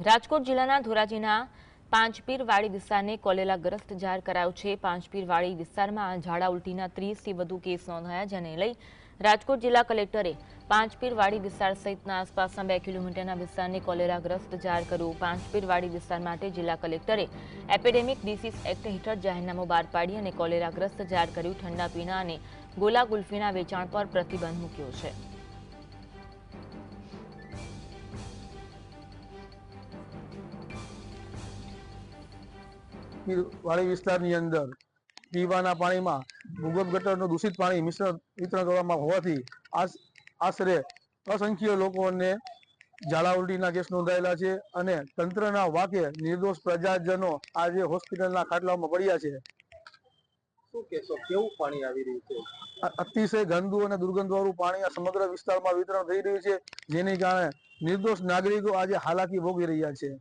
રાજકોટ જિલ્લાના ધોરાજીના પાંચપીરવાડી વિસ્તારને કોલેરાગ્રસ્ત જાહેર કરાયો છે। પાંચપીરવાડી વિસ્તારમાં ઝાડા ઉલટીના 30થી વધુ કેસ નોંધાયા, જેને લઈ રાજકોટ જિલ્લા કલેક્ટરે પાંચપીરવાડી વિસ્તાર સહિતના આસપાસના 2 કિલોમીટરના વિસ્તારને કોલેરાગ્રસ્ત જાહેર કર્યું। પાંચપીરવાડી વિસ્તાર માટે જિલ્લા કલેક્ટરે એપિડેમિક ડિસીઝ એક્ટ હેઠળ જાહેરનામું બહાર પાડી અને કોલેરાગ્રસ્ત જાહેર કર્યું। ઠંડા પીણા અને ગોલા ગુલ્ફીના વેચાણ પર પ્રતિબંધ મૂક્યો છે। વાડી વિસ્તારની અંદર પીવાના પાણીમાં ભૂગર્ભ ગટરનું દૂષિત પાણી મિશ્રણ વિતરણ કરવામાં હોવાથી આશરે અસંખ્ય લોકોને ઝાડા ઉલટીના કેસ નોંધાયેલા છે અને તંત્રના વાકે નિર્દોષ પ્રજાજનો આજે હોસ્પિટલના ખાટલામાં પડ્યા છે। શું કહેશો, કેવું પાણી આવી રહ્યું છે? અતિશય ગંદુ અને દુર્ગંધવાળું પાણી આ સમગ્ર વિસ્તારમાં વિતરણ થઈ રહ્યું છે, જેને કારણે નિર્દોષ નાગરિકો આજે હાલાકી ભોગવી રહ્યા છે।